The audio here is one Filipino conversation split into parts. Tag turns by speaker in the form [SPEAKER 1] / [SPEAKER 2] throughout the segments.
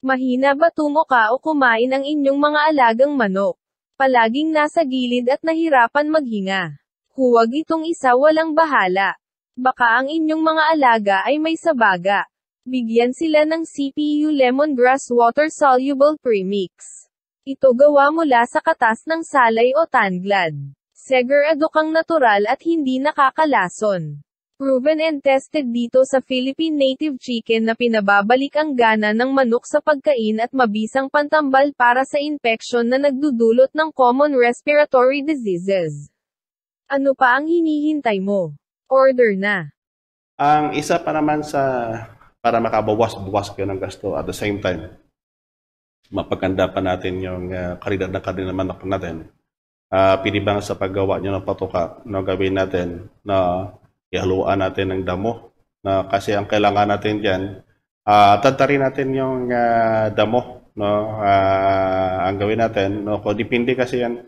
[SPEAKER 1] Mahina ba tungo ka o kumain ang inyong mga alagang manok? Palaging nasa gilid at nahirapan maghinga. Huwag itong isa walang bahala. Baka ang inyong mga alaga ay may sabaga. Bigyan sila ng CPU Lemongrass Water Soluble Premix. Ito gawa mula sa katas ng salay o tanglad. Segurado kang natural at hindi nakakalason. Proven and tested dito sa Philippine Native Chicken na pinababalik ang gana ng manok sa pagkain at mabisang pantambal para sa infeksyon na nagdudulot ng common respiratory diseases. Ano pa ang hinihintay mo? Order na.
[SPEAKER 2] Ang isa pa naman para makabawas-bawas kayo ng gasto at the same time, mapaganda pa natin yung kalidad na karne ng manok natin. Pinibang sa paggawa nyo ng patuka na gawin natin na ihaluan natin ng damo na kasi ang kailangan natin dyan, tatarin natin yung damo, no? Ang gawin natin, no? Kung depende kasi yan,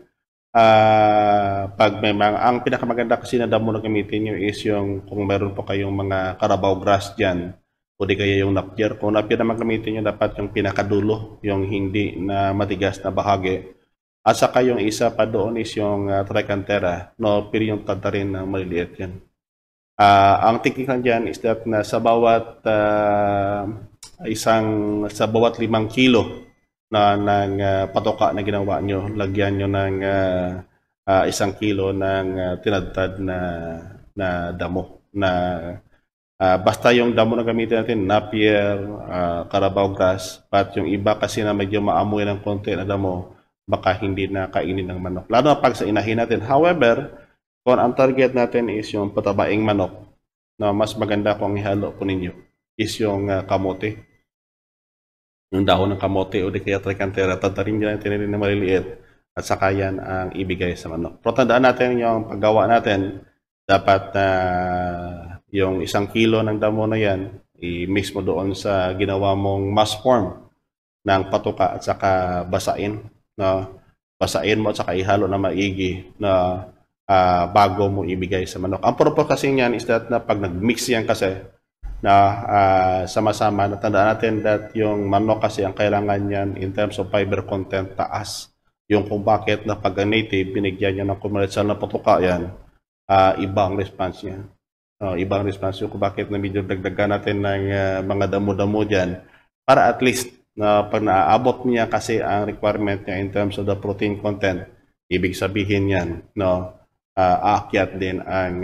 [SPEAKER 2] pag may ang pinakamaganda kasi na damo na gamitin nyo is yung kung meron po kayong mga Carabao grass dyan, o di kaya yung napier. Kung napier naman gamitin nyo, dapat yung pinakadulo, yung hindi na matigas na bahagi. At saka yung isa pa doon is yung tricantera, no? Pero yung tatarin na maliliit yan. Ang technique dyan is that na sa bawat sa bawat 5 kilo ng patoka na ginawa nyo, lagyan nyo ng 1 kilo ng tinadtad na damo na basta yung damo na gamitin natin, napier, Carabao grass, but yung iba kasi na medyo maamoy ng konti na damo, baka hindi na kainin ng manok. Lalo na pag sa inahin natin. However, kung ang target natin is yung patabaing manok, na mas maganda kung ihalo po ninyo is yung kamote. Yung dahon ng kamote o di kaya tricantera, tatarin dyan natin na maliliit at saka yan ang ibigay sa manok. Pero tandaan natin yung paggawa natin, dapat yung 1 kilo ng damo na yan, i-mix mo doon sa ginawa mong mass form ng patuka at saka basain. No? Basain mo at saka ihalo na maigi na bago mo ibigay sa manok. Ang purpose kasi niyan is that na pag nag-mix yan kasi na sama-sama, natandaan natin that yung manok kasi ang kailangan niyan in terms of fiber content taas. Yung kung bakit na pag native, binigyan niya ng commercial na patuka yan, iba ang response niya. Ibang response yung kung bakit na medyo dagdagan natin ng mga damo-damo dyan para at least na pag naaabot niya kasi ang requirement niya in terms of the protein content, ibig sabihin yan, no, aakyat din ang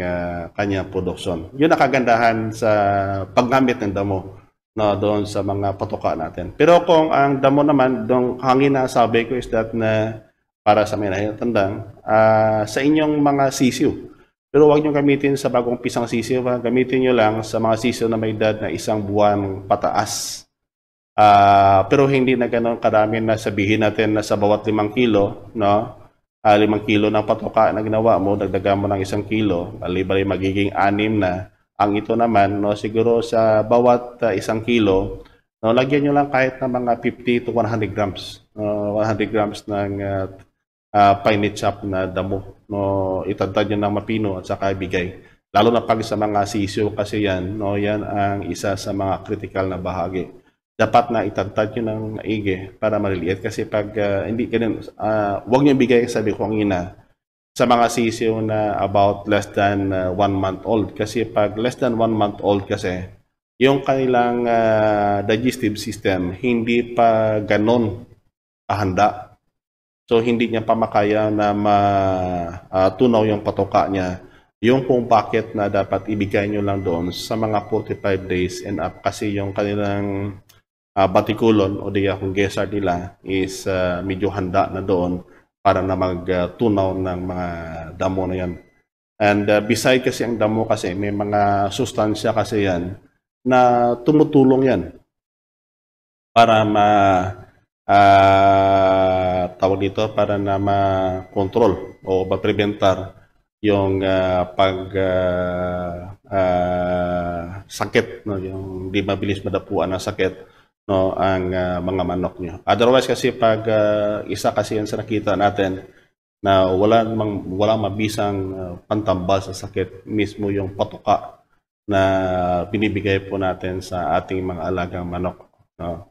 [SPEAKER 2] kanyang produksyon. Yun ang kagandahan sa paggamit ng damo, no, doon sa mga patuka natin. Pero kung ang damo naman, doon hangin na sabi ko is that na para sa may nahinatandang, sa inyong mga sisiw. Pero huwag nyo gamitin sa bagong pisang sisiw, gamitin nyo lang sa mga sisiw na may edad na 1 buwan pataas. Pero hindi na ganoon karami na sabihin natin na sa bawat 5 kilo, no? 5 kilo ng patuka na ginawa mo, dagdagan mo ng 1 kilo, bali magiging 6 na. Ang ito naman, no, siguro sa bawat 1 kilo, no, lagyan nyo lang kahit na mga 50 to 100 grams. 100 grams ng finely chopped na damo. No, itadtad nyo ng mapino at saka ibigay. Lalo na pag sa mga sisiyo kasi yan, no, yan ang isa sa mga critical na bahagi. Dapat na itagtad nyo ng maigi para maliliit kasi pag hindi ganun, huwag nyo bigay sabi ko ang ina sa mga sisiyo na about less than 1 month old kasi pag less than 1 month old kasi yung kanilang digestive system hindi pa ganon kahanda, so hindi niya pa makaya na matunaw yung patuka niya, yung kung bakit na dapat ibigay nyo lang doon sa mga 45 days and up kasi yung kanilang batikulon o di kung gesar nila is medyo handa na doon para na magtunaw ng mga damo na yan. And beside kasi ang damo kasi may mga sustansya kasi yan na tumutulong yan para tawag dito para na ma-control o ma-preventar yung sakit, no, yung di mabilis madapuan ng sakit, no, ang mga manok nyo. Otherwise kasi pag isa kasi yan sa nakita natin na walang mabisang pantambal sa sakit, mismo yung patuka na binibigay po natin sa ating mga alagang manok, no.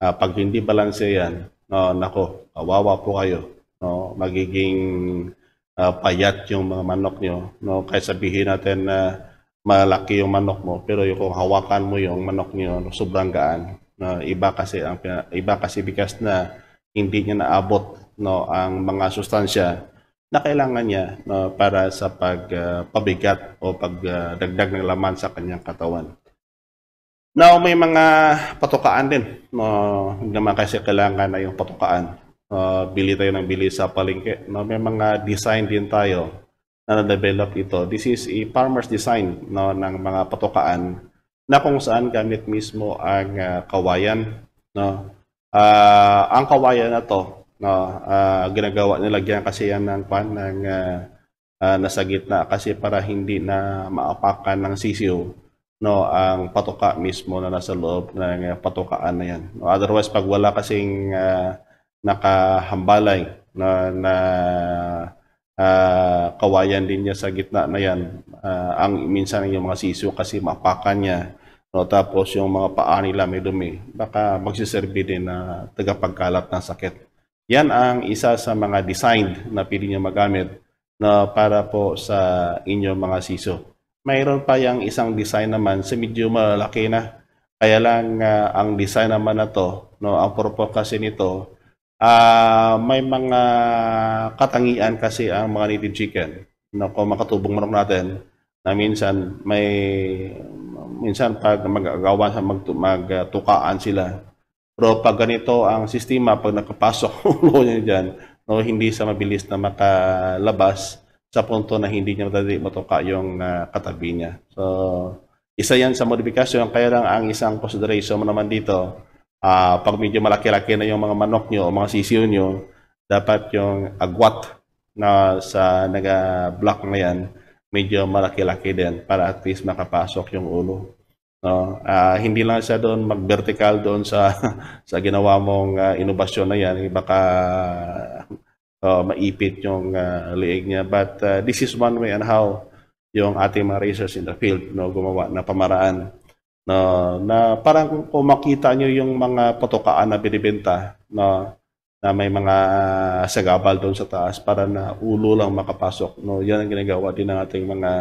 [SPEAKER 2] Pag hindi balanse yan, no, nako, kawawa po kayo. No, magiging payat yung mga manok nyo. No, kahit sabihin natin na malaki yung manok mo, pero yung kung hawakan mo yung manok nyo, sobrang gaan. No, iba kasi because na hindi niya naabot, no, ang mga sustansya na kailangan niya, no, para sa pagpabigat o pagdagdag ng laman sa kanyang katawan. Now, may mga patukaan din. No, hindi naman kasi kailangan na yung patukaan. Bili tayo ng bili sa palengke. No, may mga design din tayo na na-develop ito. This is a farmer's design, no, ng mga patukaan na kung saan gamit mismo ang kawayan. No. Ang kawayan na to, no, ginagawa nilagyan kasi yan ng nasa gitna kasi para hindi na maapakan ng sisiw, no, ang patuka mismo na nasa loob ng patukaan na yan. No, otherwise, pag wala kasing nakahambalay na kawayan din niya sa gitna na yan, ang minsan yung mga sisiw kasi maapakan niya, no, tapos yung mga paa nila may dumi, baka magsiserbi din na tagapagkalat ng sakit. Yan ang isa sa mga design na pili niyo magamit na para po sa inyong mga sisiw. Mayroon pa yung isang design naman sa medyo malaki na. Kaya lang ang design naman na to, no, ang purpose kasi nito, may mga katangian kasi ang mga native chicken. No, kung makatubong manok natin, na minsan pag magtukaan sila. Pero pag ganito ang sistema, pag nakapasok ulo niya dyan, no, hindi sa mabilis na makalabas sa punto na hindi niya matuka yung katabi niya. So, isa yan sa modifikasyon. Kaya lang ang isang consideration mo naman dito, pag medyo malaki-laki na yung mga manok nyo o mga sisiyo nyo, dapat yung agwat na sa naga-block na yan, medyo malaki-laki din para at least makapasok yung ulo. No? Hindi lang siya doon mag-vertical doon sa sa ginawa mong inobasyon na yan, baka maipit yung liig niya. But this is one way on how yung ating mga racers in the field, no, gumawa na pamaraan na parang kung makita nyo yung mga patukaan na binibenta, no, na may mga sagabal doon sa taas para na ulo lang makapasok. No, yan ang ginagawa din ng ating mga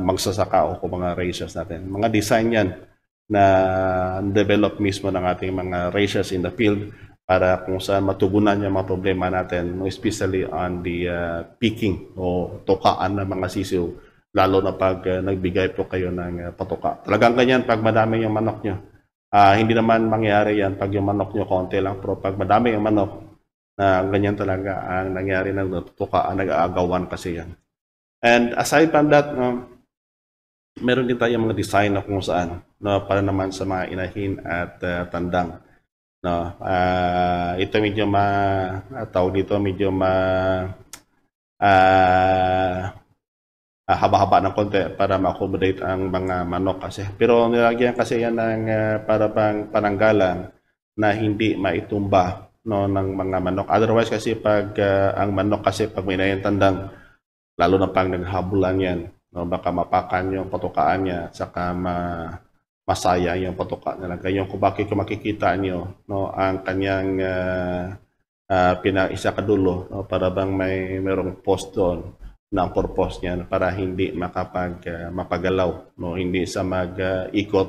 [SPEAKER 2] magsasaka o mga racers natin. Mga design yan na develop mismo ng ating mga racers in the field para kung saan matugunan yung mga problema natin, especially on the picking o tukaan ng mga sisiw, lalo na pag nagbigay po kayo ng patuka. Talagang ganyan pag madami yung manok nyo. Hindi naman mangyari yan pag yung manok nyo konti lang, pero pag madami yung manok, ganyan talaga ang nangyari ng tukaan, nag-aagawan kasi yan. And aside from that, meron din tayo mga design na kung saan, no, para naman sa mga inahin at tandang. No, ito medyo tawag dito medyo haba-haba ng konti para ma-accommodate ang mga manok kasi. Pero nilagyan kasi yan ng para bang pananggalang na hindi maitumba, no, ng mga manok. Otherwise kasi pag ang manok kasi pag may inahin tandang, lalo na pag naghabulan yan, no, baka mapakan yung patukaan niya, saka masaya yung patuka nila. Kaya kung bakit kung makikita nyo, no, ang kanyang isa kadulo, no, para bang mayroong post doon na ang purpose niya para hindi mapagalaw, no, hindi sa mag-ikot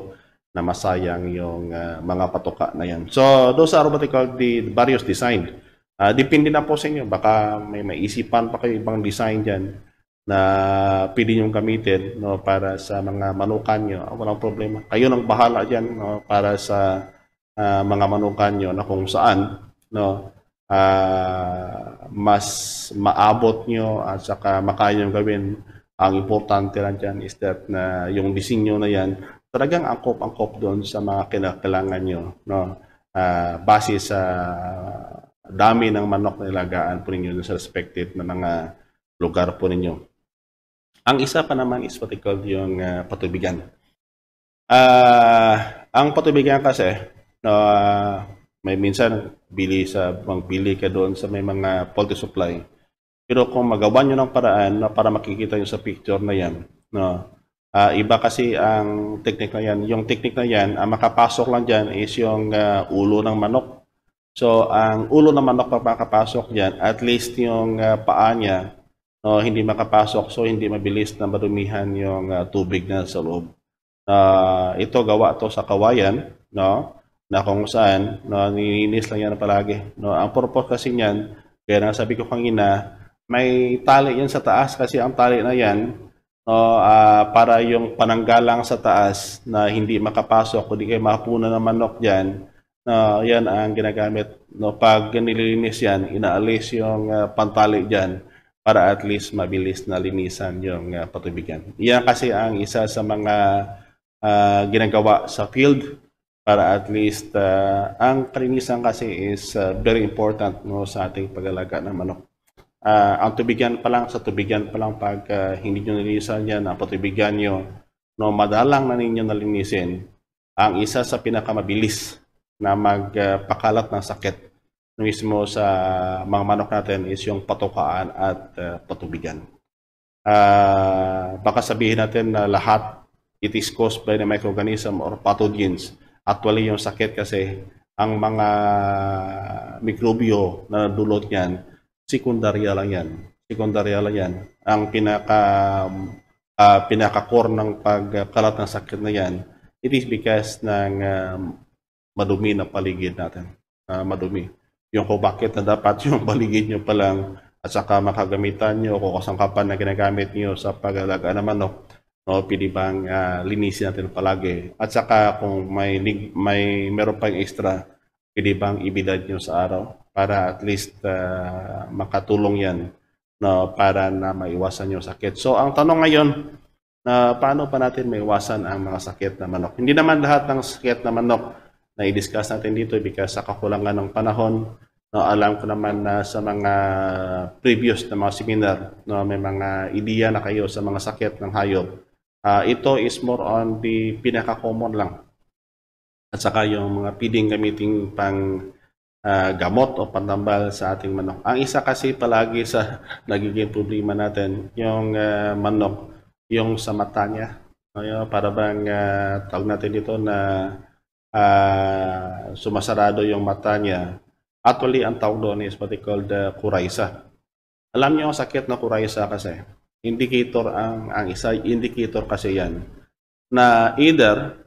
[SPEAKER 2] na masayang yung mga patuka na yan. So those are what they call the various design. Depende na po sa inyo, baka may maisipan pa kayo ibang design dyan na pwede nyo gamitin, no, para sa mga manukan nyo. Walang problema. Kayo nang bahala dyan, no, para sa mga manukan nyo na kung saan, no, mas maabot nyo at saka makaya nyo gawin. Ang importante lang dyan is that na yung disenyo na yan, talagang angkop-angkop doon sa mga kinakailangan nyo, no, base sa dami ng manok na ilagaan po ninyo sa respective na mga lugar po ninyo. Ang isa pa naman is what I call yung patubigan. Ang patubigan kasi, may minsan magbili ka doon sa may mga poultry supply. Pero kung magawa nyo ng paraan na para makikita nyo sa picture na yan, no, Iba kasi ang technique na yan. Yung technique na yan, ang makapasok lang dyan is yung ulo ng manok. So, ang ulo ng manok pa makapasok dyan, at least yung paa niya, no, hindi makapasok. So, hindi mabilis na madumihan yung tubig na sa loob. Ito gawa to sa kawayan, no, na kung saan no, nilinis lang yan palagi. No, ang purpose kasi niyan, kaya nasabi ko kanina, may tali yan sa taas kasi ang tali na yan, no, para yung pananggalang sa taas na hindi makapasok, kundi kayo mapuna ng manok dyan, no, yan ang ginagamit. No, pag nililinis yan, inaalis yung pantali dyan para at least mabilis na linisan yung patubigan. Yan kasi ang isa sa mga ginagawa sa field para at least ang kalinisan kasi is very important no, sa ating pag-alaga ng manok. Ang tubigan pa lang, sa tubigan pa lang pag hindi nyo nilinisan yan, ang patubigan nyo, no, madalang na ninyo nalinisin, ang isa sa pinakamabilis na magpakalat ng sakit mismo sa mga manok natin is yung patukaan at patubigan. Baka sabihin natin na lahat it is caused by the microorganism or pathogens. Actually, yung sakit kasi, ang mga mikrobyo na dulot niyan, sekundarya lang yan. Sekundarya lang yan. Ang pinaka-core ng pagkalat ng sakit na yan, it is because ng madumi na paligid natin. Madumi. Yung kung bakit na dapat yung paligid nyo pa lang at saka makagamitan nyo o kasangkapan na ginagamit nyo sa pag-alaga ng manok, no, pwede bang linisin natin palagi. At saka kung meron pang extra, pwede bang ibidad nyo sa araw para at least makatulong yan, no, para na maiwasan yung sakit. So ang tanong ngayon, paano pa natin maiwasan ang mga sakit na manok? Hindi naman lahat ng sakit na manok na i-discuss natin dito because sa kakulangan ng panahon, no, alam ko naman na sa mga previous na mga seminar, no, may mga ideya na kayo sa mga sakit ng hayop. Ito is more on the pinaka-common lang. At saka yung mga pwedeng gamitin pang gamot o pantambal sa ating manok. Ang isa kasi palagi sa nagiging problema natin, yung manok, yung sa mata niya. Para bang tawag natin dito na sumasarado yung mata niya. Actually, ang tawag doon is what they call the coryza. Alam niyo ang sakit na coryza kasi, indicator ang isa, indicator kasi yan, na either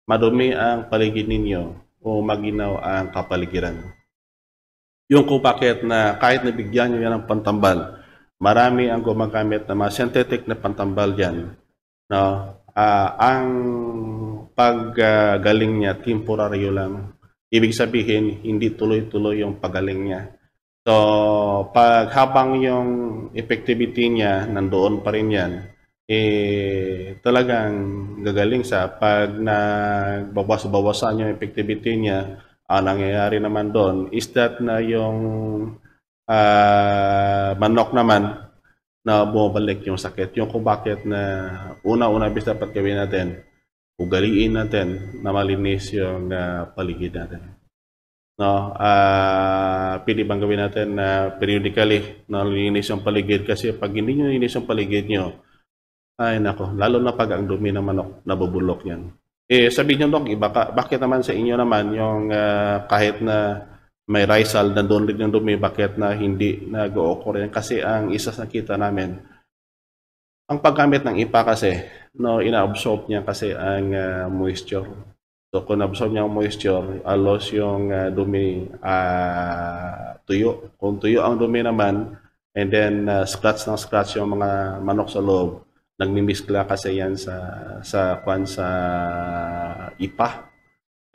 [SPEAKER 2] madumi ang paligid ninyo o maginaw ang kapaligiran. Yung kung bakit na kahit nabigyan nyo yan ng pantambal, marami ang gumagamit na mga synthetic na pantambal dyan, no? Ang paggaling niya, temporaryo lang. Ibig sabihin, hindi tuloy-tuloy yung pagaling niya. So, pag habang yung effectivity niya, nandoon pa rin yan, talagang gagaling sa pag nagbawas-bawasan yung effectivity niya, ang nangyayari naman doon is that na yung manok naman na bumabalik yung sakit. Yung kung bakit na una-una bis dapat gawin natin, ugaliin natin na malinis yung paligid natin. No, pwede bang gawin natin na periodically na linis yung paligid kasi pag hindi nyo linis yung paligid nyo, ay nako, lalo na pag ang dumi ng manok nabubulok yan. Sabihin nyo dong, bakit naman sa inyo naman yung kahit na may risal, nandun rin yung dumi, bakit na hindi nag-o-occur yan? Kasi ang isa sa nakita namin, ang paggamit ng IPA kasi, no, ina-absorb niya kasi ang moisture. So kung na-absorb niya ang moisture, alos yung dumi tuyo. Kung tuyo ang dumi naman, and then scratch yung mga manok sa loob, nagmimiskla kasi yan sa IPA.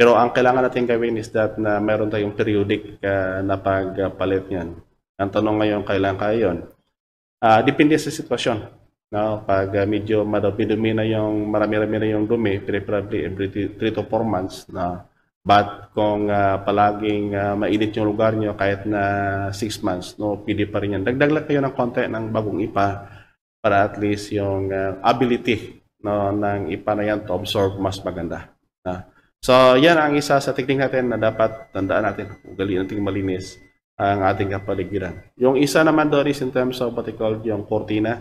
[SPEAKER 2] Pero ang kailangan natin gawin is that na meron tayong periodic na pagpalit niyan. Ang tanong ngayon, kailan kaya yun? Depende sa sitwasyon. No? Pag medyo madumi na yung marami-rami na yung dumi, preferably every 3 to 4 months. No? But kung palaging mainit yung lugar nyo kahit na 6 months, no, pwede pa rin yan. Dagdag lang kayo ng konti ng bagong IPA para at least yung ability, no, ng IPA na yan to absorb mas maganda. So, yan ang isa sa technique natin na dapat tandaan natin. Ugaliin natin malinis ang ating kapaligiran. Yung isa naman doon is in terms of what they call yung cortina.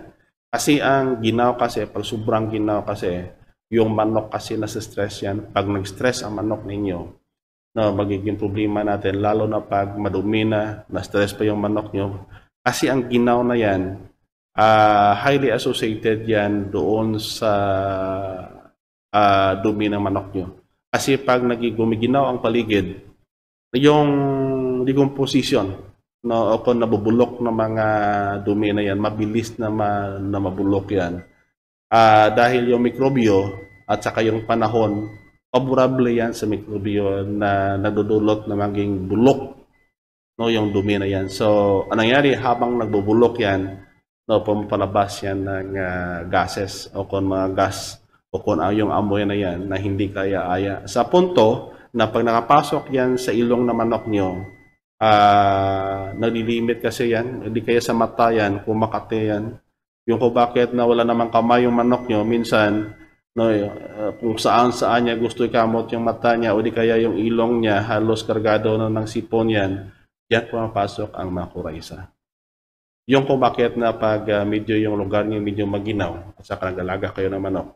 [SPEAKER 2] Kasi ang ginaw kasi, pag sobrang ginaw kasi, yung manok kasi nasa-stress yan. Pag nag-stress ang manok ninyo, no, magiging problema natin, lalo na pag madumi na-stress pa yung manok nyo. Kasi ang ginaw na yan, highly associated yan doon sa dumi ng manok nyo. Kasi pag gumiginaw ang paligid, yung decomposition, no, o kung nabubulok ng mga dumi na yan, mabilis na mabulok yan. Dahil yung mikrobyo at saka yung panahon, favorable yan sa mikrobyo na nadudulot na maging bulok, no, yung dumi na yan. So, anong nangyari habang nagbubulok yan, no, pumapalabas yan ng gases o kung mga gas o kung yung amoy na yan na hindi kaya-aya. Sa punto na pag nakapasok yan sa ilong na manok nyo, nalilimit kasi yan, hindi kaya sa mata yan, kumakate yan. Yung kung bakit na wala namang kamay yung manok nyo, minsan, no, kung saan niya gusto ikamot yung mata niya o di kaya yung ilong niya, halos kargado na ng sipon yan, yan pumapasok ang makuraysa. Yung kung bakit na pag medyo yung lugar niyo medyo maginaw at saka nagalaga kayo ng manok.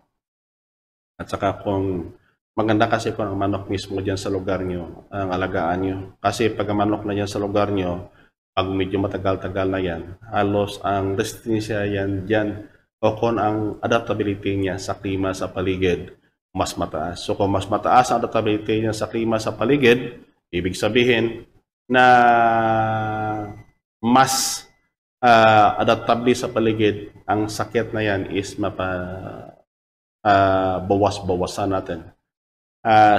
[SPEAKER 2] At saka kung maganda kasi kung ang manok mismo dyan sa lugar niyo, ang alagaan niyo. Kasi pag ang manok na dyan sa lugar niyo, pag medyo matagal-tagal na yan, halos ang resistensya yan dyan o kung ang adaptability niya sa klima sa paligid, mas mataas. So kung mas mataas ang adaptability niya sa klima sa paligid, ibig sabihin na mas adaptable sa paligid, ang sakit na yan is bawas-bawasan natin.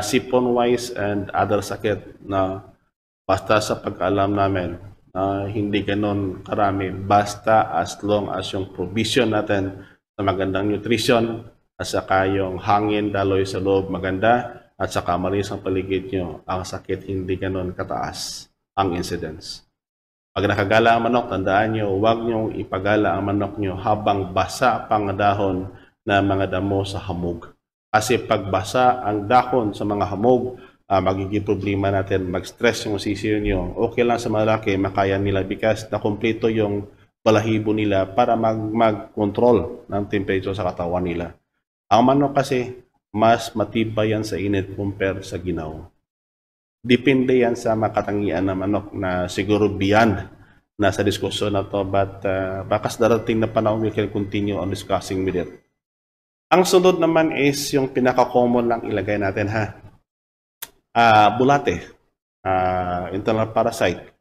[SPEAKER 2] Sipon-wise and other sakit na basta sa pag-alam namin, hindi ganon karami, basta as long as yung provision natin sa magandang nutrition at saka yung hangin daloy sa loob maganda at saka malinis ang paligid nyo, ang sakit hindi ganon kataas ang incidence. Pag nakagala ang manok, tandaan nyo, huwag nyo ipagala ang manok nyo habang basa pang dahon na mga damo sa hamog. Kasi pag basa ang dahon sa mga hamog, magiging problema natin, mag-stress yung sisiyo nyo. Okay lang sa malaki, makaya nila because na-kompleto yung balahibo nila para mag-control ng temperature sa katawan nila. Ang manok kasi, mas matibay yan sa init compare sa ginaw. Depende yan sa makatangian ng manok na siguro beyond na sa diskusyon na to, but bakas darating na panahon we can continue on discussing with it. Ang sunod naman is yung pinaka-common lang ilagay natin ha. Bulate, internal parasite.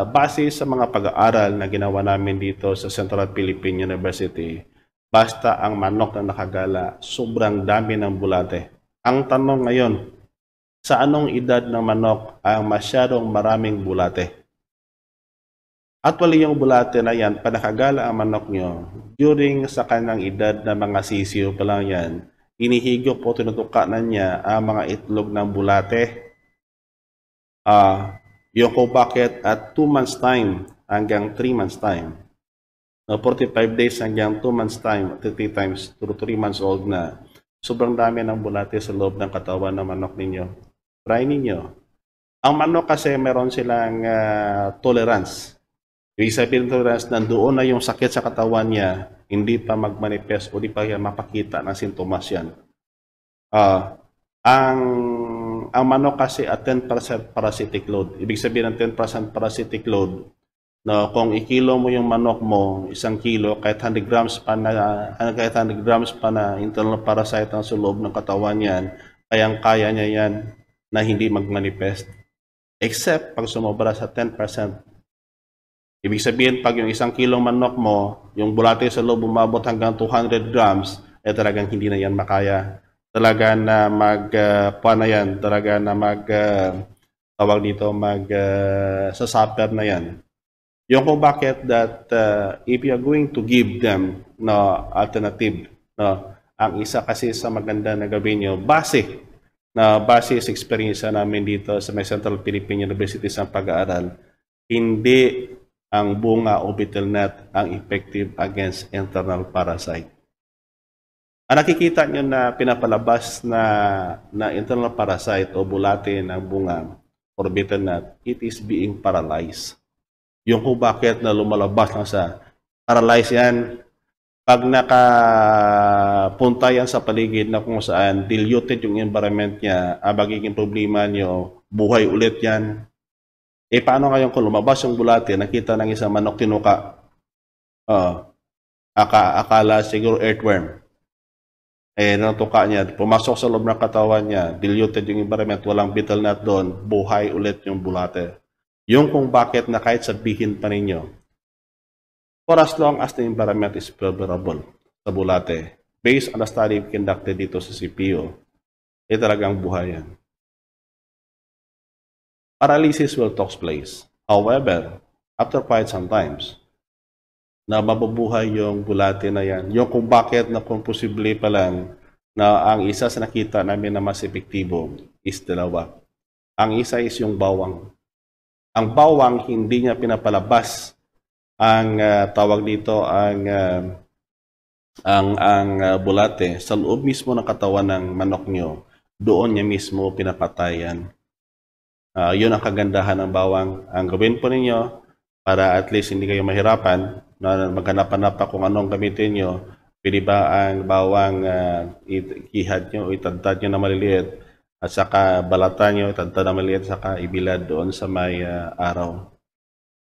[SPEAKER 2] Base sa mga pag-aaral na ginawa namin dito sa Central Philippine University, basta ang manok na nakagala, sobrang dami ng bulate. Ang tanong ngayon, sa anong edad ng manok ang masyadong maraming bulate? Actually, yung bulate na yan, panakagala ang manok nyo, during sa kanyang edad na mga sisiyo pa lang yan, inihigop po tinutuka na niya ang mga itlog ng bulate. Yung kung bakit at 2 months time hanggang 3 months time. 45 days hanggang 2 months time, 3 times to 3 months old na. Sobrang dami ng bulate sa loob ng katawan ng manok ninyo. Try ninyo. Ang manok kasi meron silang tolerance. Ibig sabihin tolerance, nandoon na yung sakit sa katawan niya, hindi pa magmanifest o di pa yan mapakita ng sintomas yan. Ang manok kasi at 10% parasitic load. Ibig sabihin ng 10% parasitic load, no, kung ikilo mo yung manok mo, 1 kilo, kahit 100 grams pa na internal parasite ang sa loob ng katawan yan, kayang-kaya niya yan na hindi magmanifest. Except pag sumobra sa 10%. Ibig sabihin, pag yung 1 kilong manok mo, yung bulate sa loob umabot hanggang 200 grams, talagang hindi na yan makaya. Talaga na sasuffer na yan. Yung kung bakit that if you are going to give them alternative, ang isa kasi sa maganda na gawin nyo, base sa experience namin dito sa may Central Philippine University sa pag-aaral, hindi ang bunga o betel nut ang effective against internal parasite. Ang nakikita nyo na pinapalabas na internal parasite o bulate ng bunga or betel nut, it is being paralyzed. Yung kung bakit na lumalabas lang sa paralyzed yan, Pag nakapunta yan sa paligid na kung saan diluted yung environment niya, magiging problema nyo, buhay ulit yan. Paano ngayon kung lumabas yung bulate, nakita ng isang manok tinuka? Akala siguro earthworm. Natuka niya, pumasok sa loob ng katawan niya, diluted yung environment, walang betel nut doon, buhay ulit yung bulate. Yung kung bakit na kahit sabihin pa ninyo, for as long as the environment is favorable sa bulate, based on the study conducted dito sa CPU, talagang buhay yan. Paralysis will take place. However, after quite some times, na mabubuhay yung bulate na yan. Yung kung bakit na kung posible pa lang na ang isa sa nakita namin na mas epektibo is dalawa. Ang isa is yung bawang. Ang bawang hindi niya pinapalabas ang tawag dito ang bulate sa loob mismo ng katawan ng manok nyo. Doon niya mismo pinapatayan. Yun ang kagandahan ng bawang. Ang gawin po ninyo para at least hindi kayo mahirapan na maghanap-hanap pa kung anong gamitin nyo, pwede ba ang bawang ihad nyo o itadtad nyo na maliliit at saka balatan nyo, itadtad na maliliit saka ibilad doon sa may araw.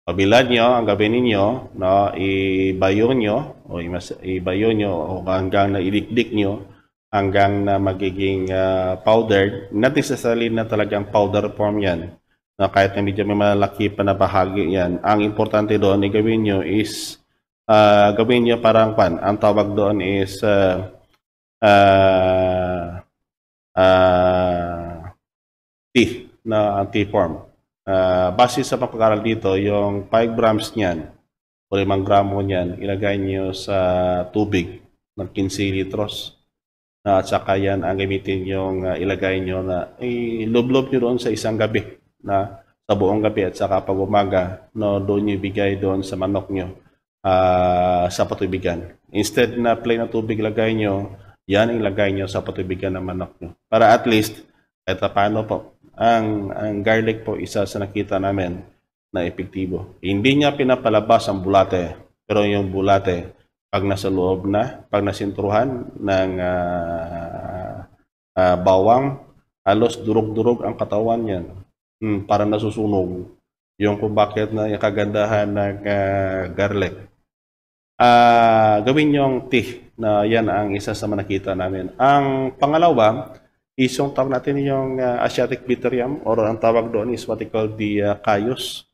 [SPEAKER 2] Pabilad nyo, ang gawin ninyo, no, ibayo nyo o hanggang na idikdik nyo hanggang na magiging powdered, not necessarily na talagang powder form yan, na kahit na medyo may malaki pa na bahagi yan. Ang importante doon, gawin nyo is, gawin nyo parang pan. Ang tawag doon is tea, na tea form. Base sa pagkakaral dito, yung 5 grams niyan, o 5 gramo niyan, ilagay nyo sa tubig ng 15 litros. At saka yan ang gamitin yung ilagay nyo na ilublob nyo doon sa isang gabi na sa buong gabi at saka pag umaga no, doon nyo ibigay doon sa manok nyo sa patubigan. Instead na plain na tubig ilagay nyo, yan ilagay nyo sa patubigan ng manok nyo. Para at least kahit paano po ang garlic po isa sa nakita namin na epektibo. Hindi niya pinapalabas ang bulate pero yung bulate pag nasa loob na, pag nasintruhan ng bawang, halos durog-durog ang katawan niyan. Parang nasusunog. Yung kung bakit na yung kagandahan ng garlic. Gawin yung tea na yan ang isa sa nakita namin. Ang pangalawa is yung tawag natin yung Asiatic bitter yam or ang tawag doon is what we call the kayos.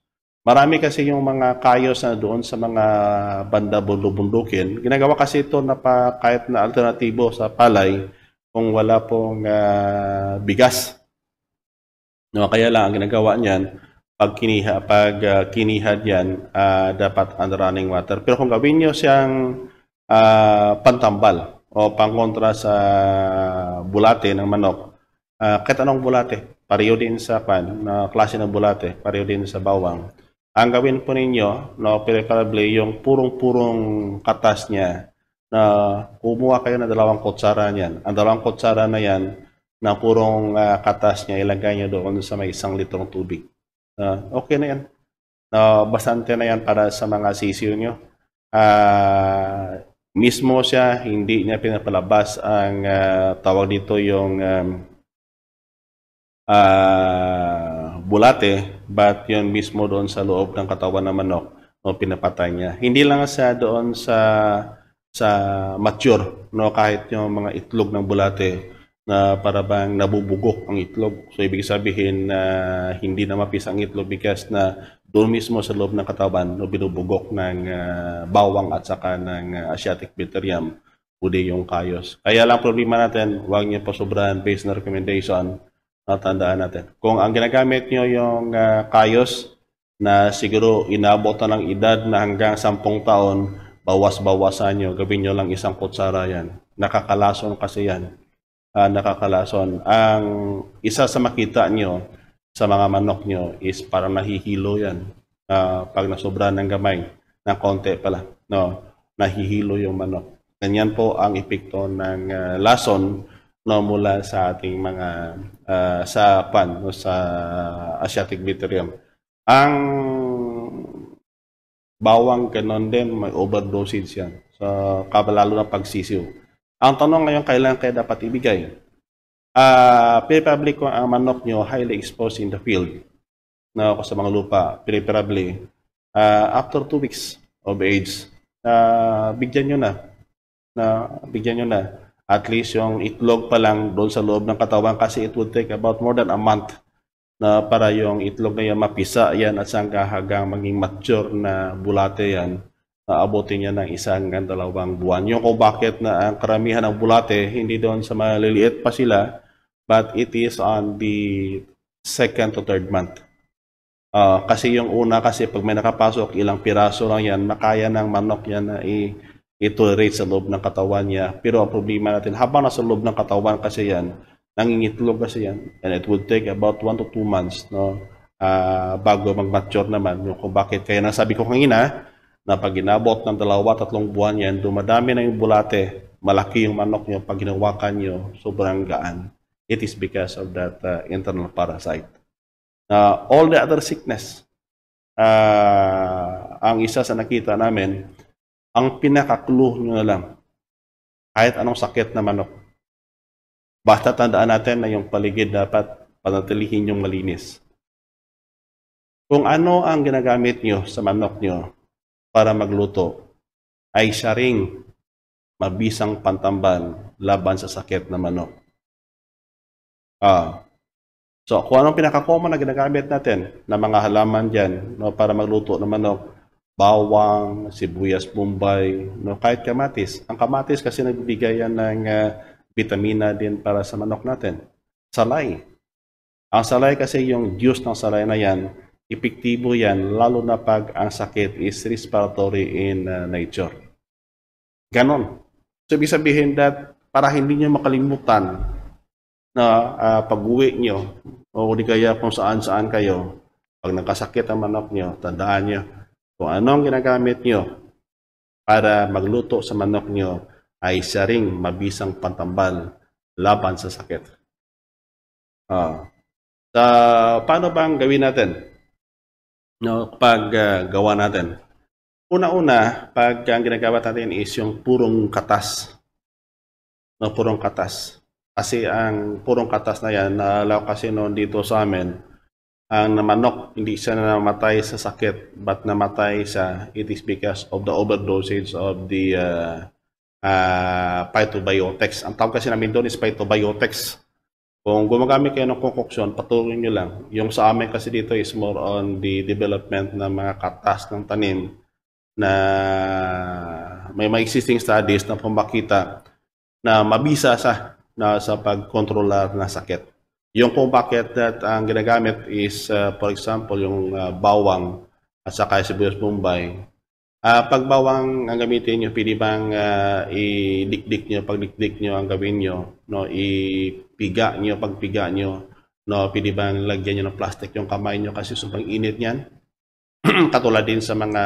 [SPEAKER 2] Marami kasi yung mga kayos na doon sa mga banda bundukin. Ginagawa kasi ito na kahit na alternatibo sa palay kung wala pong bigas. No, kaya lang ang ginagawa niyan, pag kinihad yan, dapat under running water. Pero kung gawin nyo siyang pantambal o pangkontra sa bulate ng manok, kahit anong bulate, pareho din sa klase ng bulate, pareho din sa bawang. Ang gawin po ninyo, no, preferably yung purong-purong katas niya na kumuha kayo ng 2 kutsara niyan. Ang 2 kutsara na yan na purong katas niya, ilagay nyo doon sa may 1 litrong tubig. Okay na yan. Bastante na yan para sa mga sisiyo nyo. Mismo siya, hindi niya pinapalabas ang tawag dito yung bulate, but yun mismo doon sa loob ng katawan ng manok no, pinapatay niya. Hindi lang siya doon sa mature, no, kahit yung mga itlog ng bulate na para bang nabubugok ang itlog. So ibig sabihin na hindi na mapis ang itlog because na doon mismo sa loob ng katawan no, binubugok ng bawang at saka ng Asiatic bitter yam, udi yung kayos. Kaya lang problema natin, huwag niyo pasobrahan based na recommendation. Natandaan natin. Kung ang ginagamit nyo yung kayos na siguro inabot na ng edad na hanggang 10 taon, bawas-bawasan nyo, gawin nyo lang 1 kutsara yan. Nakakalason kasi yan. Nakakalason. Ang isa sa makita nyo sa mga manok nyo is parang nahihilo yan. Pag nasobra ng gamay, ng konti pala, no, nahihilo yung manok. Ganyan po ang epekto ng lason no, mula sa ating mga sa Asiatic bitter yam. Ang bawang ganon din, may overdosage yan. Lalo na pagsisiw. Ang tanong ngayon, kailan kayo dapat ibigay? Preferably kung ang manok nyo highly exposed in the field, o sa mga lupa, preferably, after 2 weeks of age, bigyan nyo na. At least yung itlog pa lang doon sa loob ng katawan, kasi it would take about more than a month na para yung itlog na yan mapisa yan at hanggang maging mature na bulate yan, abutin niya ng 1 hanggang 2 buwan. Yung kung bakit na ang karamihan ng bulate, hindi doon sa maliliit pa sila, but it is on the 2nd to 3rd month. Kasi yung una, kasi pag may nakapasok, ilang piraso lang yan, makaya ng manok yan na i-tolerate sa loob ng katawan niya. Pero ang problema natin, habang nasa loob ng katawan kasi yan, nangingitlog kasi yan, and it would take about 1 to 2 months, bago mag-mature naman. Yung kung bakit, kaya nasabi ko kanina, na pag inabot ng 2-3 buwan yan, dumadami na yung bulate, malaki yung manok nyo, pag ginawakan nyo, sobrang gaan. It is because of that internal parasite. All the other sickness, ang isa sa nakita namin, ang pinaka-clue nyo na lang, kahit anong sakit na manok, basta tandaan natin na yung paligid dapat panatilihin yung malinis. Kung ano ang ginagamit nyo sa manok nyo para magluto, ay siya ring mabisang pantambal laban sa sakit na manok. So, kung anong pinaka-common na ginagamit natin na mga halaman dyan para magluto ng manok, bawang, sibuyas, bombay, kahit kamatis. Ang kamatis kasi nagbibigay yan ng vitamina din para sa manok natin. Salay. Ang salay kasi yung juice ng salay na yan, epektibo yan, lalo na pag ang sakit is respiratory in nature. Ganon. So, ibig sabihin that para hindi nyo makalimutan na pag-uwi nyo, o di kaya kung saan-saan kayo, pag nagkasakit ang manok nyo, tandaan nyo, kung anong ginagamit nyo para magluto sa manok nyo ay siya ring mabisang pantambal laban sa sakit. Paano bang gawin natin? Pag gawa natin? Una-una, pag ang ginagawa natin is yung purong katas. Purong katas. Kasi ang purong katas na yan, naalaw kasi noon dito sa amin, ang manok, hindi siya namatay sa sakit, but namatay sa, it is because of the overdosage of the phytobiotics. Ang tawag kasi namin doon is phytobiotics. Kung gumagamit kayo ng concoction, patuloy nyo lang. Yung sa amin kasi dito is more on the development ng mga katas ng tanim na may existing studies na pumakita na mabisa sa pagkontrolar ng sakit. Yung kung bakit ang ginagamit is, for example, yung bawang at saka sibuyas bombay. Pag bawang ang gamitin nyo, pwede bang idikdik nyo, pagdikdik nyo ang gawin nyo, ipiga nyo, pagpiga nyo, pwede bang lagyan nyo ng plastic yung kamay nyo kasi sobrang init yan. Katulad din sa mga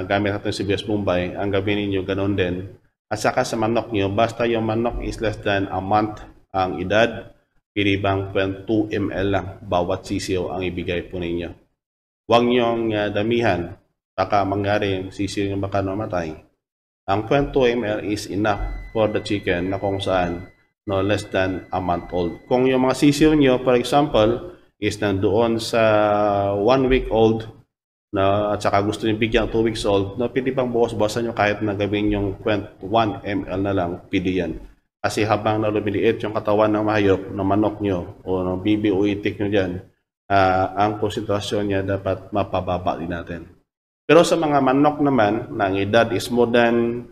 [SPEAKER 2] gamit natin sibuyas bombay, ang gawin niyo ganoon din. At saka sa manok nyo, basta yung manok is less than a month ang edad, pwede bang 2 ml lang bawat sisiyo ang ibigay po ninyo. Huwag nyong damihan, baka mangyari yung sisiyo nyo baka namatay. Ang 2 ml is enough for the chicken na kung saan less than a month old. Kung yung mga sisiyo nyo, for example, is nandoon sa 1 week old, at saka gusto nyo bigyan 2 weeks old, pwede bang bukas-bukasan nyo kahit na gawin yung 1 ml na lang, pwede yan. Kasi habang lumiliit yung katawan ng mahayop, ng manok nyo, o ng bibi o itik nyo dyan, ang konsentrasyon niya dapat mapababa din natin. Pero sa mga manok naman, na ang edad is more than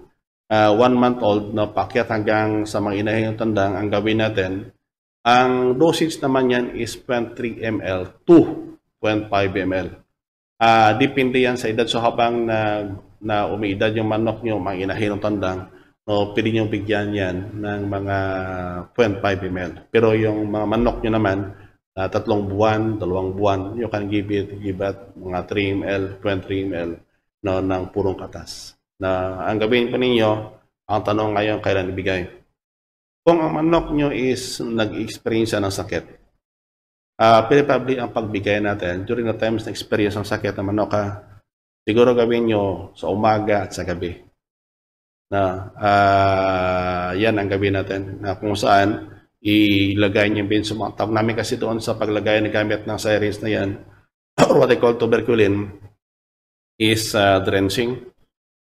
[SPEAKER 2] 1 month old, na pakyat hanggang sa mga inahing tandang, ang gawin natin, ang dosage naman yan is 0.3 ml to 0.5 ml. Depende yan sa edad. So habang na umiidad yung manok nyo, mga inahing tandang, pwede nyo bigyan yan ng mga 0.5 ml. Pero yung mga manok nyo naman, 3 buwan, 2 buwan, you can give it mga 3 ml, 0.3 ml ng purong katas. Na ang gawin po ninyo, ang tanong ngayon, kailan ibigay? Kung ang manok nyo is nag-experience ng sakit, preferably ang pagbigay natin during the times na experience ng sakit ng manok, siguro gawin nyo sa umaga at sa gabi. Na yan ang gawin natin na kung saan ilagay niyo din sa mga tawag namin kasi doon sa paglagay ng gamit ng sirens na yan or what they call tuberculin is drenching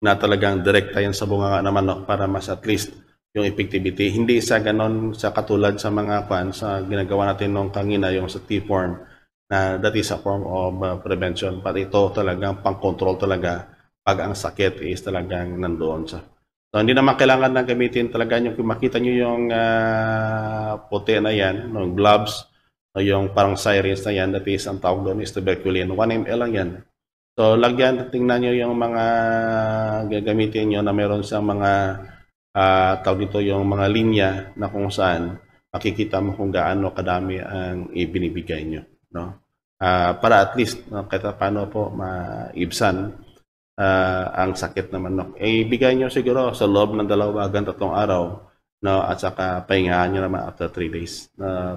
[SPEAKER 2] na talagang direkta yan sa bunganga ng manok para mas at least yung effectivity. Hindi sa ganon sa katulad sa mga kwan sa ginagawa natin nung kanina yung sa T-form na that is a form of prevention. But ito talagang pang-control talaga pag ang sakit is talagang nandoon sa. So hindi naman kailangan na gamitin talaga yung kung makita nyo yung puti na yan, yung gloves, o yung parang sirens na yan, that is ang tawag doon is tuberculin. 1 ml lang yan. So lagyan, tingnan nyo yung mga gagamitin nyo na meron sa mga tawag dito yung mga linya na kung saan makikita mo kung gaano kadami ang ibinibigay nyo. No? Para at least kahit paano po maibsan ang sakit ng manok. Ibigay nyo siguro sa loob ng 2 hanggang 3 araw, no? At saka pahingahan nyo naman after 3 days.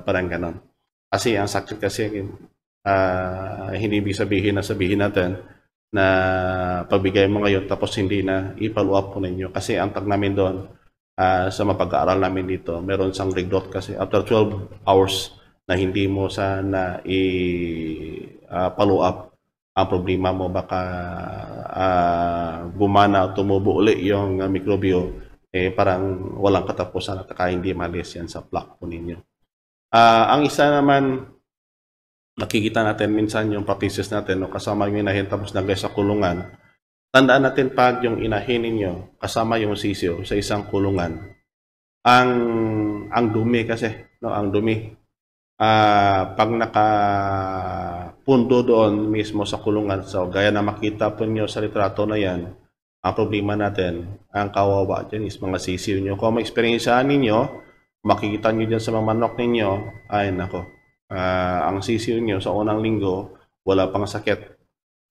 [SPEAKER 2] Parang ganon. Kasi ang sakit kasi hindi ibig sabihin natin na pagbigay mo ngayon tapos hindi na i-follow up po ninyo. Kasi ang tag namin doon sa mapag-aaral namin dito, meron sang regrowth kasi after 12 hours na hindi mo sana i-follow up ang problema mo, baka gumana o tumubo uli yung mikrobyo, parang walang katapusan at hindi malis yan sa plaque po ninyo. Ang isa naman, nakikita natin minsan yung practices natin, no, kasama yung inahin tapos nagay sa kulungan. Tandaan natin pag yung inahin ninyo kasama yung sisiyo sa isang kulungan, ang dumi kasi, no, ang dumi. Pag nakapundo doon mismo sa kulungan, so gaya na makita po nyo sa litrato na yan, ang problema natin, ang kawawa dyan is mga sisiyo nyo. Kung ma-experiencean ninyo, makikita nyo dyan sa mga manok ninyo, ay nako, ang sisiyo nyo sa unang linggo, wala pang sakit.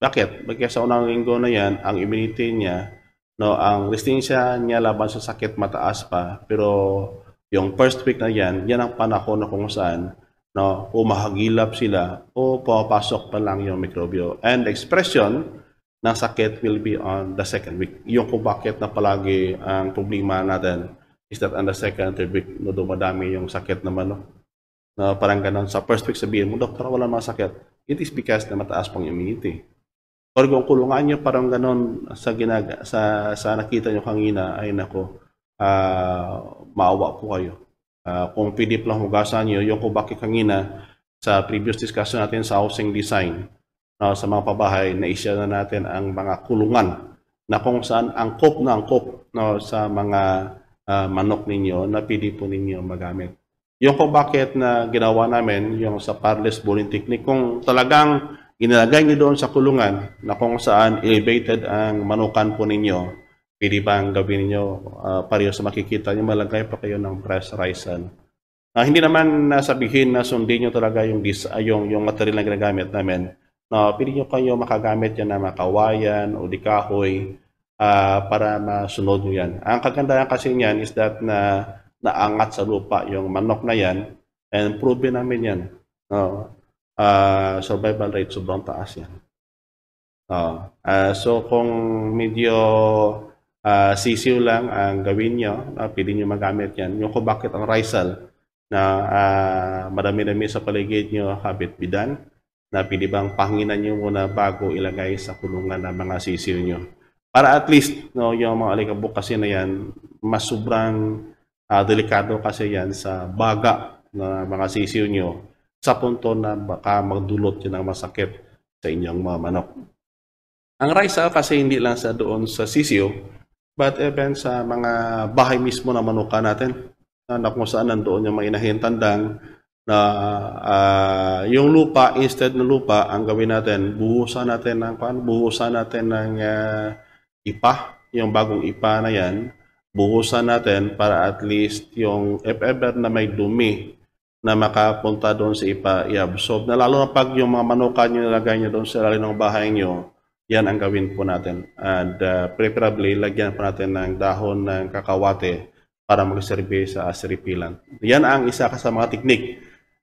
[SPEAKER 2] Bakit? Bakit sa unang linggo na yan, ang immunity niya, no, ang resistensya niya laban sa sakit mataas pa, pero yung first week na yan ang panahon na kung saan, no, umahagilap sila o pumapasok pa lang yung mikrobyo. And the expression ng sakit will be on the second week. Yung kung bakit na palagi ang problema natin is that on the second, third week, no, dumadami yung sakit naman, no? No, parang ganun. Sa first week sabihin mo, doktor, wala mga sakit. It is because na mataas pang immunity. Or kung kulungan nyo parang ganun sa nakita nyo kanina, ay nako, maawa po kayo. Kung pwede lang hugasan nyo, yung kung bakit kanina sa previous discussion natin sa housing design, sa mga pabahay, na-isya na natin ang mga kulungan na kung saan angkop na angkop, no, sa mga manok ninyo na pwede po ninyo magamit. Yung kung bakit na ginawa namin, yung sa parlous bullying technique, kung talagang inilagay nyo doon sa kulungan na kung saan elevated ang manukan po ninyo, pwede bang gawin niyo pareho sa makikita niyo, malagay pa kayo ng pressurized. Hindi naman nasabihin na sundin niyo talaga yung material na ginagamit namin. Pwede niyo kayo makagamit yan na makawayan o di kahoy para masunod niyo yan. Ang kagandahan kasi niyan is that na naangat sa lupa yung manok na yan, and proven namin yan. Survival rate sobrang taas yan. So kung medyo sisiw lang ang gawin nyo, pwede nyo magamit yan. Yung kung bakit ang risal na madami-dami sa paligid nyo, habit bidan, na pwede bang pahinginan nyo muna bago ilagay sa kulungan ng mga sisiw nyo. Para at least, no, yung mga alikabok kasi na yan, mas sobrang delikado kasi yan sa baga na mga sisiw nyo, sa punto na baka magdulot yun ng masakit sa inyong mga manok. Ang risal kasi hindi lang sa doon sa sisiw, but even sa mga bahay mismo na manuka natin, na kung saan nandoon yung mga inahintandang na yung lupa, instead ng lupa, ang gawin natin, buhusan natin ng ipa, yung bagong ipa na yan, buhusan natin para at least yung if ever na may dumi na makapunta doon sa ipa, i-absorb. Na lalo na pag yung mga manuka nyo nilagay nyo doon sa ilalim ng bahay nyo, yan ang gawin po natin. And preferably, lagyan po natin ng dahon ng kakawate para magserve sa asiripilan. Yan ang isa sa mga teknik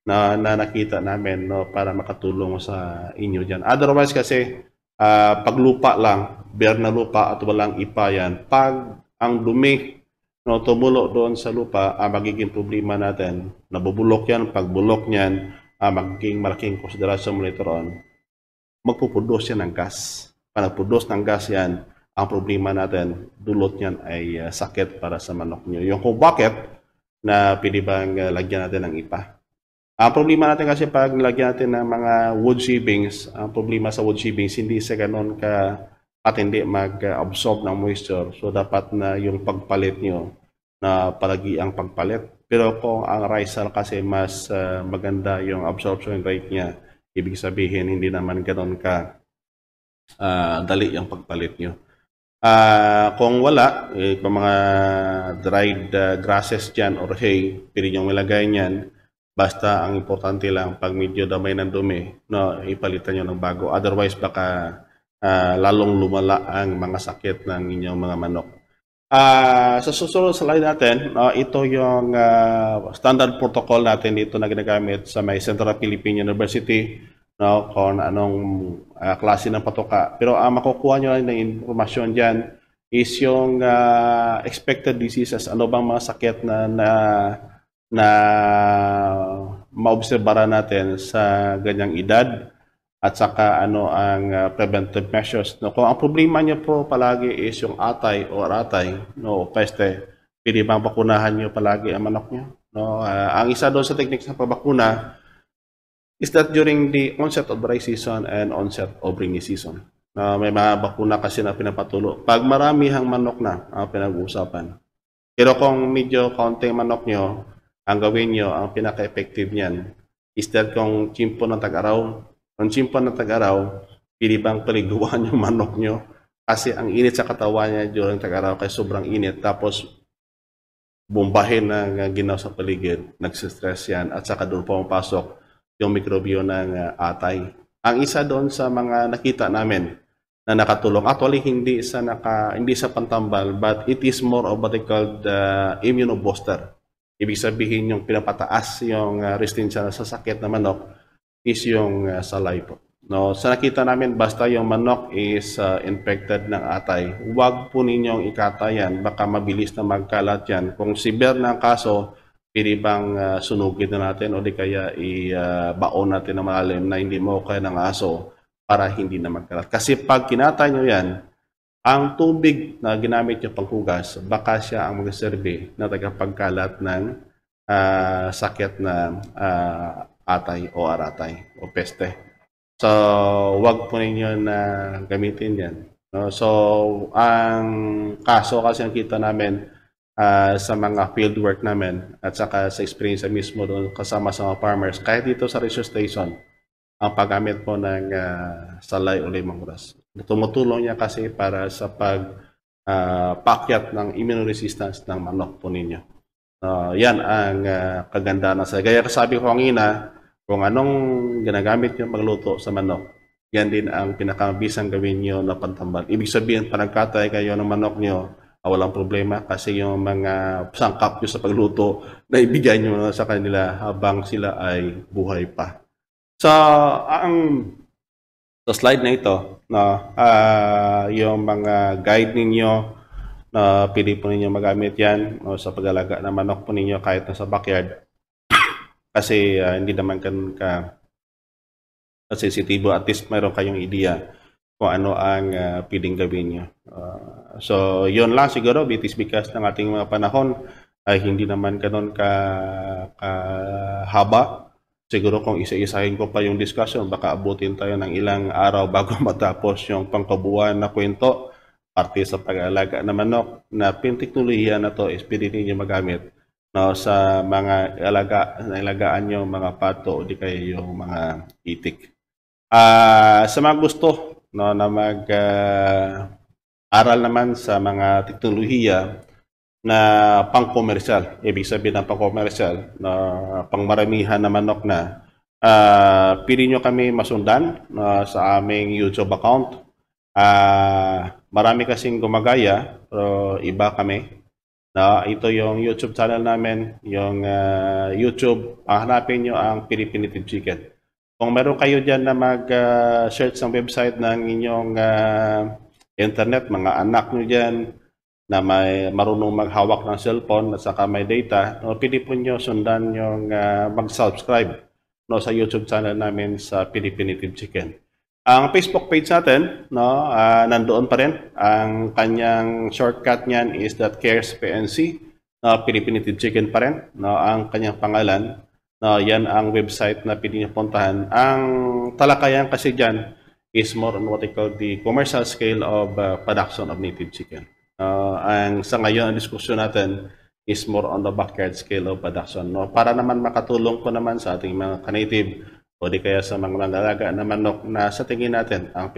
[SPEAKER 2] na nakita namin, no, para makatulong sa inyo dyan. Otherwise kasi, pag lupa lang, bare na lupa at walang ipa yan, pag ang dumi no, tumulo doon sa lupa, magiging problema natin. Nabubulok yan, pagbulok niyan, magiging malaking konsiderasyon mo later on. Magpuproduce yan ng gas. Pag nagproduce ng gas yan, ang problema natin, dulot niyan ay sakit para sa manok nyo. Yung kung bakit, na pwede bang lagyan natin ng ipa. Ang problema natin kasi pag nilagyan natin ng mga wood shavings, ang problema sa wood shavings, hindi sa ganun at hindi mag-absorb ng moisture. So, dapat na yung pagpalit nyo na palagi ang pagpalit. Pero kung ang risal kasi mas maganda yung absorption rate niya, ibig sabihin hindi naman ganun dali yung pagpalit nyo. Kung wala, kung mga dried grasses dyan or hay, pwede nyo ilagay niyan. Basta ang importante lang, pag medyo damay ng dumi, no, ipalitan nyo ng bago. Otherwise, baka lalong lumala ang mga sakit ng inyong mga manok. Sa susunod slide natin, ito yung standard protocol natin dito na ginagamit sa may Central Philippine University, no, kung anong klase ng patoka. Pero makukuha nyo lang ng informasyon dyan is yung expected diseases, ano bang mga sakit na maobserbara natin sa ganyang edad at saka ano ang preventive measures. No, kung ang problema niyo po palagi is yung atay o aratay, no, peste, pwede bang bakunahan niyo palagi ang manok niyo? No, ang isa doon sa techniques ng pagbakuna is that during the onset of dry season and onset of rainy season. May mga bakuna kasi na pinapatulo. Pag maramihang manok na ang pinag-uusapan. Pero kung medyo kaunting manok nyo, ang gawin nyo, ang pinaka-effective niyan is that kung chimpo ng tag-araw, kung chimpo ng tag-araw, pili bang paliguan yung manok nyo? Kasi ang init sa katawan niya during tag-araw kaya sobrang init. Tapos, bombahin ng ginaw sa paligid, nagsistress yan, at saka doon pumapasok yung mikrobyo ng atay. Ang isa doon sa mga nakita namin na nakatulong, actually hindi sa pantambal, but it is more of what they called immunobooster. Ibig sabihin yung pinapataas yung resistensya sa sakit na manok is yung salay po. No, sa nakita namin, basta yung manok is infected ng atay, huwag po ninyong ikatayan, baka mabilis na magkalat yan. Kung severe na ang kaso, pwede bang sunugin na natin o di kaya ibaon natin na malalim na hindi mo kaya ng aso para hindi na magkalat. Kasi pag kinatay nyo yan, ang tubig na ginamit nyo panghugas, baka siya ang magserbe na tagapagkalat ng sakit na atay o aratay o peste. So, wag po ninyo na gamitin yan. No? So, ang kaso kasi ang kita namin sa mga field work namin at saka sa experience mismo doon kasama sa mga farmers, kahit dito sa research station, ang paggamit po ng salay o lemongrass. Tumutulong niya kasi para sa pagpakyat ng immune resistance ng manok po ninyo. Yan ang kagandahan ng salay. Kaya sabi ko kanina, kung anong ginagamit nyo magluto sa manok, yan din ang pinakamabisang gawin nyo na pantambal. Ibig sabihin, pag nagkatay kayo ng manok nyo, walang problema kasi yung mga sangkap nyo sa pagluto na ibigay nyo sa kanila habang sila ay buhay pa. So, sa slide na ito, yung mga guide ninyo na pili po ninyo magamit yan sa pag-alaga ng manok po ninyo kahit nasa backyard. Kasi hindi naman sensitibo, at least mayroon kayong idea kung ano ang pwedeng gawin nyo. So, yun lang siguro, bitis bikas ng ating mga panahon ay hindi naman ganun kahaba. Siguro kung isa-isahin ko pa yung discussion, baka abutin tayo ng ilang araw bago matapos yung pangkabuuan na kwento, parte sa pag-aalaga ng manok, na pinteknolohiya na to is pwede ninyo magamit sa mga alagaan nyo, mga pato, o di kaya yung mga itik. Sa mga gusto na mag-aral naman sa mga teknolohiya na pang-komersyal, ibig sabihin ng pang-komersyal, na pangmaramihan na manok na, pili nyo kami masundan sa aming YouTube account. Marami kasing gumagaya, pero iba kami. Ito yung YouTube channel namin, yung YouTube, hanapin nyo ang Piripinited Chicken. Kung meron kayo dyan na mag-search ng website ng inyong internet, mga anak nyo dyan, na may marunong maghawak ng cellphone at saka may data, no, pwede po nyo sundan yung mag-subscribe, no, sa YouTube channel namin sa Philippine Native Chicken. Ang Facebook page natin, no, nandoon pa rin. Ang kanyang shortcut niyan is .carespnc, no, Philippine Native Chicken pa rin, no, ang kanyang pangalan. No, yan ang website na pwede nyo puntahan. Ang talakayan kasi dyan is more on what we call the commercial scale of production of native chicken. Ang sa ngayon, ang diskusyon natin is more on the backyard scale of production. No? Para naman makatulong po naman sa ating mga ka-native o di kaya sa mga manlalaga na manok na sa tingin natin ang